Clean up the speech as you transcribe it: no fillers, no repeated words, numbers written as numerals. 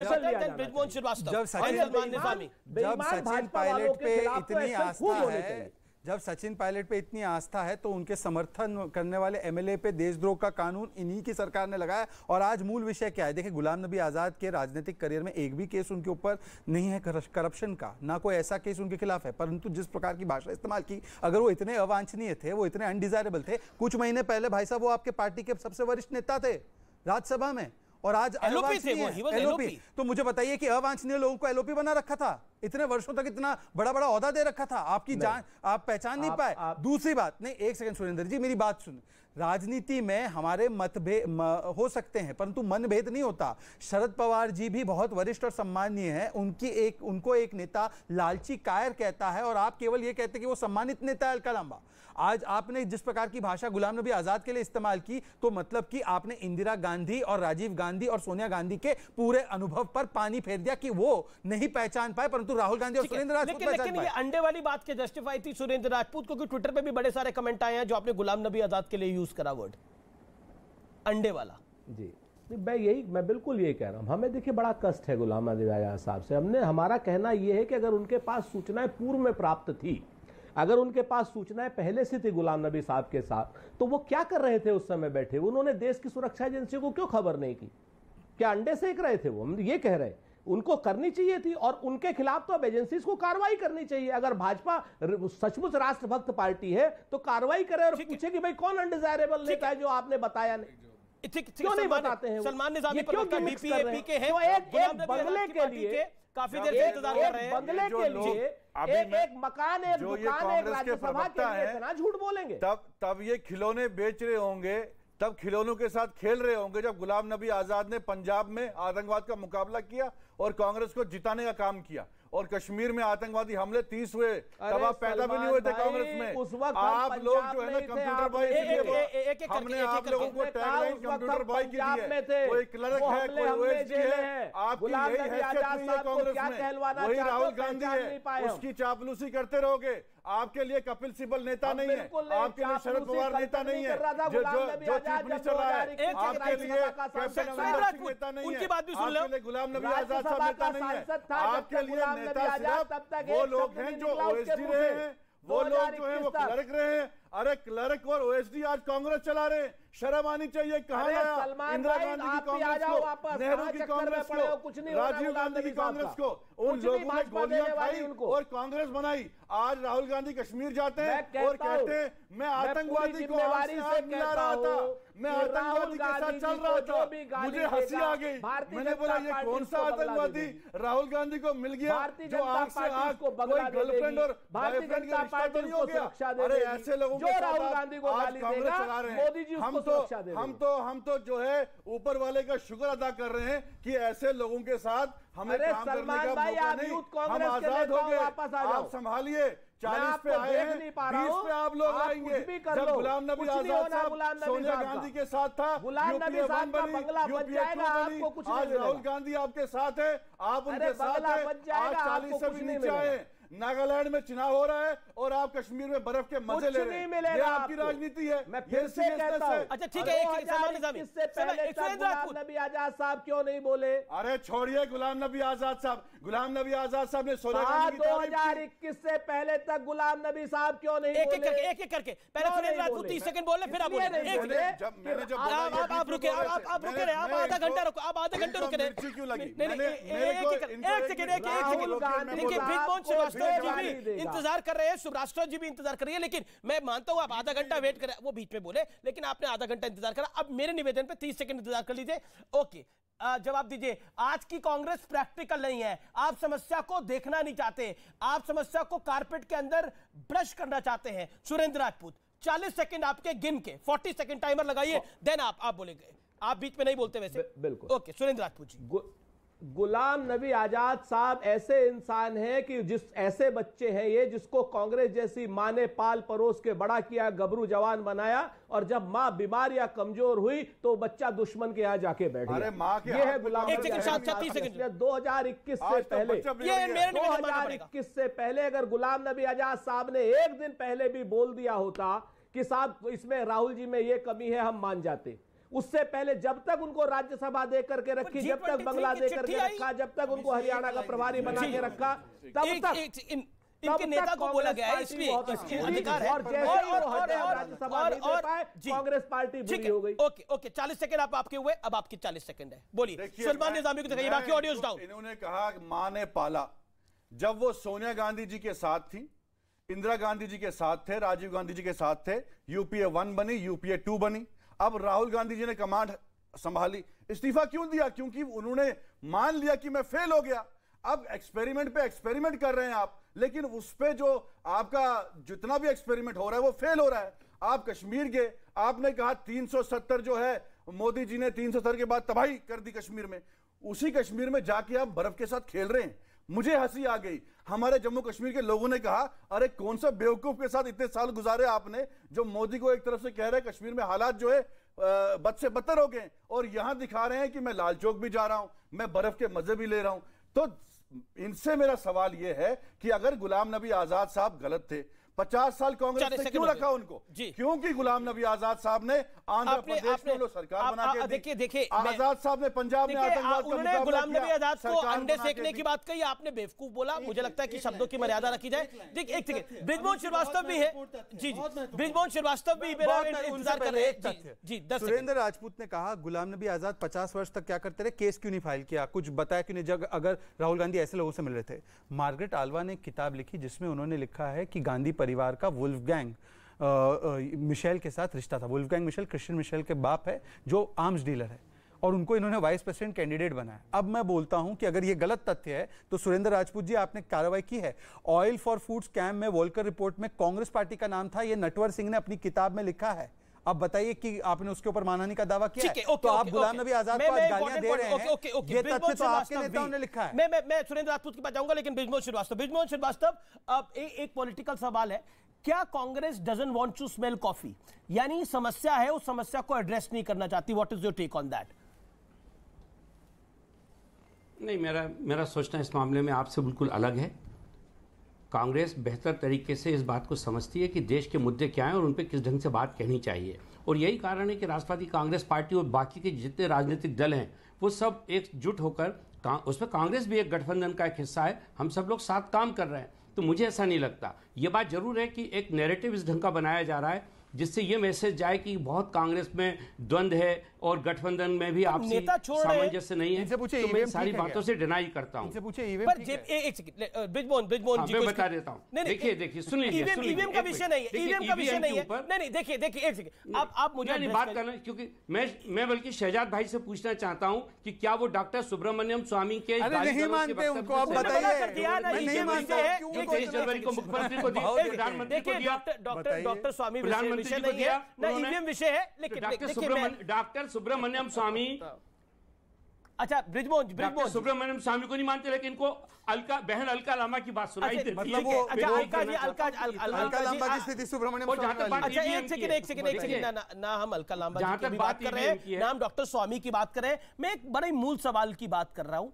जब सचिन पायलट पे इतनी आस्था है, जब सचिन पायलट पे इतनी आस्था है तो उनके समर्थन करने वाले एमएलए पे देशद्रोह का कानून इन्हीं की सरकार ने लगाया। और आज मूल विषय क्या है? देखिए, गुलाम नबी आजाद के राजनीतिक करियर में एक भी केस उनके ऊपर नहीं है करप्शन का, ना कोई ऐसा केस उनके खिलाफ है, परंतु जिस प्रकार की भाषा इस्तेमाल की, अगर वो इतने अवांछनीय थे, वो इतने अनडिजायरेबल थे, कुछ महीने पहले भाई साहब वो आपके पार्टी के सबसे वरिष्ठ नेता थे राज्यसभा में, और आज एलओपी। तो मुझे बताइए कि अवांछनीय लोगों को एलओपी बना रखा था, इतने वर्षों तक इतना बड़ा बड़ा ओहदा दे रखा था, आपकी जान आप पहचान नहीं पाए। दूसरी बात, नहीं एक सेकंड सुरेंद्र जी, मेरी बात सुन। राजनीति में हमारे मतभेद हो सकते हैं, परंतु मनभेद नहीं होता। शरद पवार जी भी बहुत वरिष्ठ और सम्माननीय हैं, उनको एक नेता लालची कायर कहता है, और आप केवल ये कहते हैं कि वो सम्मानित नेता है अलका लांबा। आज आपने जिस प्रकार की भाषा गुलाम नबी आजाद के लिए इस्तेमाल की, तो मतलब कि आपने इंदिरा गांधी और राजीव गांधी और सोनिया गांधी के पूरे अनुभव पर पानी फेर दिया कि वो नहीं पहचान पाए, परंतु राहुल गांधी और सुरेंद्र राजपूत लेकिन ये अंडे वाली बात के जस्टिफाई थी सुरेंद्र राजपूत, क्योंकि ट्विटर पे भी बड़े सारे कमेंट आए हैं जो आपने गुलाम नबी आजाद के लिए यूज करा वर्ड अंडे वाला। जी मैं बिल्कुल यही कह रहा हूं। हमें देखिए बड़ा कष्ट है गुलाम नबी आजाद साहब से। हमारा कहना यह है कि अगर उनके पास सूचनाएं पूर्व में प्राप्त थी, अगर उनके पास सूचनाएं पहले से थी गुलाम नबी साहब के साथ, तो वो क्या कर रहे थे उस समय बैठे? उन्होंने देश की सुरक्षा एजेंसी को क्यों खबर नहीं की? क्या अंडे सेक रहे थे वो? हम ये कह रहे हैं उनको करनी चाहिए थी, और उनके खिलाफ तो अब एजेंसीज को कार्रवाई करनी चाहिए। अगर भाजपा सचमुच राष्ट्रभक्त पार्टी है तो कार्रवाई करे और पूछे कि भाई कौन अनडिजायरेबल नेता है जो आपने बताया नहीं, क्यों नहीं बताते हैं? सलमान निजामी क्यों पीके है? एक बंगले के लिए काफी देर से इंतजार कर रहे हैं, बंगले के लिए एक मकान, एक दुकान, एक राज्यसभा के लिए इतना झूठ बोलेंगे? तब ये खिलौने बेच रहे होंगे, तब खिलौनों के साथ खेल रहे होंगे जब गुलाम नबी आजाद ने पंजाब में आतंकवाद का मुकाबला किया और कांग्रेस को जिताने का काम किया, और कश्मीर में आतंकवादी हमले 30 हुए, तब आप पैदा भी नहीं हुए थे कांग्रेस में। उस वक्त आप लोग जो है ना कंप्यूटर बॉय, हमने आप लोगों को टैगलाइन कंप्यूटर बॉय की दी है। कोई क्लर्क है, कोई ओएसडी है, आपकी यही हैसियत नहीं है कांग्रेस में, वही राहुल गांधी है, उसकी चापलूसी करते रहोगे। आपके लिए कपिल सिब्बल नेता नहीं है, आपके लिए शरद पवार नेता नहीं है, जो चीफ मिनिस्टर रहा है, आपके लिए कैप्टन अमरिंदर सिंह नेता नहीं है, आपके लिए गुलाम नबी आजाद साहब नेता नहीं है, आपके लिए नेता सिर्फ वो लोग हैं जो ओएसडी रहे हैं, वो लोग जो है वो क्लर्क रहे हैं। अरे क्लर्क और ओएसडी आज कांग्रेस चला रहे हैं, शर्म आनी चाहिए। कहां गया इंदिरा गांधी की कांग्रेस को, नेहरू की कांग्रेस को, राजीव गांधी की कांग्रेस को? उन लोगों ने गोलियां खाई और कांग्रेस बनाई। आज राहुल गांधी कश्मीर जाते हैं और कहते हैं मैं आतंकवादी को आग से आग मिला रहा था, मैं आतंकवादी के साथ चल रहा था, मुझे हंसी आ गई। मैंने बोला ये कौन सा आतंकवादी राहुल गांधी को मिल गया जो आग से आग, कोई गर्लफ्रेंड और बॉयफ्रेंड के रिश्ता तो नहीं हो गया? अरे ऐसे लोगों जो राहुल गांधी को गाली देगा, मोदी जी उसको सुरक्षा दे रहे हैं। हम तो जो है ऊपर वाले का शुक्र अदा कर रहे हैं कि ऐसे लोगों के साथ हमें काम करने का मौका नहीं, हम आजाद हो गए। आप संभालिए, 40 पे आए हैं, 20 पे आप लोग आएंगे। जब गुलाम नबी आजाद साहब सोनिया गांधी के साथ था, यूपीए 1 बनी, यूपीए 2 बनी, आज राहुल गांधी आपके साथ है, आप उनके साथ हैं। आज 40 से भी नीचे आए। नागालैंड में चुनाव हो रहा है और आप कश्मीर में बर्फ के मजे ले रहे हैं। ये आपकी राजनीति है, मैं फिर से कहता हूं। अच्छा ठीक है, इससे पहले गुलाम नबी आजाद साहब क्यों नहीं बोले? अरे छोड़िए गुलाम नबी आजाद साहब, गुलाम नबी आजाद साहब ने सोनिया गांधी की 2021 से पहले तक गुलाम नबी साहब क्यों नहीं बोले? एक एक करके पहले सुरेंद्र राजपूत 30 सेकंड बोले, फिर आप बोले। आप रुके, आप रुके रहे, आप आधा घंटा रुको, आप आधे घंटे रुके रहे। क्यों लगी? एक सेकंड, देखिए ब्रिजमोहन श्रीवास्तव जी भी इंतजार कर रहे हैं, सुब्राष्ट्र जी भी इंतजार कर रही है, लेकिन मैं मानता हूं आप आधा घंटा वेट करें, वो बीच में बोले, लेकिन आपने आधा घंटा इंतजार करा। अब मेरे निवेदन पे 30 सेकंड इंतजार कर लीजिए। ओके, जवाब दीजिए। आज की कांग्रेस प्रैक्टिकल नहीं है, आप समस्या को देखना नहीं चाहते, आप समस्या को कारपेट के अंदर ब्रश करना चाहते हैं। सुरेंद्र राजपूत 40 सेकंड आपके गिन के, 40 सेकंड टाइमर लगाइए, देन आप बोलेंगे। आप बीच में नहीं बोलते वैसे। बिल्कुल ओके, सुरेंद्र राजपूत जी। गुलाम नबी आजाद साहब ऐसे इंसान हैं कि ऐसे बच्चे हैं ये जिसको कांग्रेस जैसी मां ने पाल परोस के बड़ा किया, गबरू जवान बनाया, और जब मां बीमार या कमजोर हुई तो बच्चा दुश्मन के यहाँ जाके बैठ गया। ये है गुलाम नबी आजाद। 2021 से पहले, 2021 से पहले अगर गुलाम नबी आजाद साहब ने एक दिन पहले भी बोल दिया होता कि साहब इसमें राहुल जी में ये कमी है, हम मान जाते, उससे पहले जब तक उनको राज्यसभा दे करके रखी, जब तक बंगला दे करके रखा, जब तक उनको हरियाणा का प्रभारी बना के रखा, तब तक इनके नेता को बोला गया है, इसलिए अधिकार है। और कांग्रेस पार्टी बुरी हो गई। ओके 40 सेकंड आपके हुए, अब आपकी 40 सेकंड है, बोलिए। सलमान निजामी को दिखाइए, बाकी ऑडियोज डाउन। इन्होंने कहा मां ने पाला, जब वो सोनिया गांधी जी के साथ थी, इंदिरा गांधी जी के साथ थे, राजीव गांधी जी के साथ थे, यूपीए 1 बनी, यूपीए 2 बनी। अब राहुल गांधी जी ने कमांड संभाली, इस्तीफा क्यों दिया? क्योंकि उन्होंने मान लिया कि मैं फेल हो गया। अब एक्सपेरिमेंट पे एक्सपेरिमेंट कर रहे हैं आप, लेकिन उस पे जो आपका जितना भी एक्सपेरिमेंट हो रहा है वो फेल हो रहा है। आप कश्मीर गए, आपने कहा 370 जो है, मोदी जी ने 370 के बाद तबाही कर दी कश्मीर में। उसी कश्मीर में जाके आप बर्फ के साथ खेल रहे हैं। मुझे हंसी आ गई। हमारे जम्मू कश्मीर के लोगों ने कहा, अरे कौन सा बेवकूफ के साथ इतने साल गुजारे आपने, जो मोदी को एक तरफ से कह रहे हैं कश्मीर में हालात जो है बद से बदतर हो गए, और यहां दिखा रहे हैं कि मैं लाल चौक भी जा रहा हूं, मैं बर्फ के मजे भी ले रहा हूं। तो इनसे मेरा सवाल यह है कि अगर गुलाम नबी आजाद साहब गलत थे, 50 साल कांग्रेस ने क्यों रखा उनको? क्योंकि गुलाम नबी आजाद साहब ने आंध्र प्रदेश में सरकार बना के देखिए आजाद साहब ने पंजाब में आतंकवाद का मुकाबला गुलाम नबी आजाद को अंडे सेकने की बात कही, आपने बेवकूफ बोला। मुझे लगता है कि शब्दों की मर्यादा रखी जाए। देखिए एक सेकंड, बृजमोहन श्रीवास्तव भी है, जी बृजमोहन श्रीवास्तव भी मेरा इंतजार कर रहे हैं। जी सुरेंद्र राजपूत ने कहा गुलाम नबी आजाद 50 वर्ष तक क्या करते रहे, केस क्यों नहीं फाइल किया, कुछ बताया क्यों नहीं, जब अगर राहुल गांधी ऐसे लोगों से मिल रहे थे। मार्गरेट आल्वा ने एक किताब लिखी जिसमें उन्होंने लिखा है कि गांधी परिवार का वुल्फगैंग मिशेल के साथ रिश्ता था। वुल्फगैंग मिशेल क्रिश्चियन मिशेल के बाप है जो आर्म्स डीलर है, और उनको इन्होंने वाइस प्रेसिडेंट कैंडिडेट बनाया। अब मैं बोलता हूं कि अगर ये गलत तथ्य है तो सुरेंद्र राजपूत जी आपने कार्रवाई की है। ऑयल फॉर फूड स्कैम में वोल्कर रिपोर्ट में कांग्रेस पार्टी का नाम था, ये नटवर सिंह ने अपनी किताब में लिखा है। अब बताइए कि आपने उसके ऊपर मानहानि का दावा किया है, तो आप गुलाम नबी आजाद को आज गालियां दे रहे हैं, ये तथ्य तो आपके नेताओं ने लिखा है। मैं सुरेंद्र राजपूत की बात जाऊंगा, लेकिन बृजमोहन श्रीवास्तव अब एक पॉलिटिकल सवाल है, क्या Congress doesn't want to smell coffee, यानी समस्या है, उस समस्या को एड्रेस नहीं करना चाहती? What is your take on that? नहीं, मेरा सोचना इस मामले में आपसे बिल्कुल अलग है। कांग्रेस बेहतर तरीके से इस बात को समझती है कि देश के मुद्दे क्या हैं और उन पर किस ढंग से बात कहनी चाहिए, और यही कारण है कि राष्ट्रवादी कांग्रेस पार्टी और बाकी के जितने राजनीतिक दल हैं वो सब एकजुट होकर, उसमें कांग्रेस भी एक गठबंधन का एक हिस्सा है, हम सब लोग साथ काम कर रहे हैं। तो मुझे ऐसा नहीं लगता। ये बात जरूर है कि एक नैरेटिव इस ढंग का बनाया जा रहा है जिससे ये मैसेज जाए कि बहुत कांग्रेस में द्वंद्व है और गठबंधन में भी आपसी सामंजस्य नहीं है। तो मैं सारी बातों से डिनाई करता हूँ। बृजमोहन जी मैं बता देता हूँ। देखिए सुन लीजिए, ईवीएम का विषय नहीं है, ईवीएम का विषय नहीं है। नहीं देखिए एक सेकंड, आप मुझे बात करना, क्योंकि मैं बल्कि शहजाद भाई से पूछना चाहता हूँ कि क्या वो डॉक्टर सुब्रमण्यम स्वामी के नहीं मानते उनको? आप बताइए। जनवरी को मुख्यमंत्री को दिया, प्रधानमंत्री को दिया, डॉक्टर स्वामी विषय नहीं है ना, ईवीएम विषय है। लेकिन डॉक्टर सुब्रमण्यम स्वामी, अच्छा बृजमोहन सुब्रमण्यम स्वामी को नहीं मानते, लेकिन इनको बहन अलका लांबा की बात सुनाई देती है। मतलब वो अलका लांबा की स्थिति सुब्रमण्यम स्वामी। अच्छा एक सेकंड ना हम अलका लांबा की बात कर रहे हैं, ना हम डॉक्टर स्वामी की बात कर रहे हैं। मैं एक बड़े मूल सवाल की बात कर रहा हूं।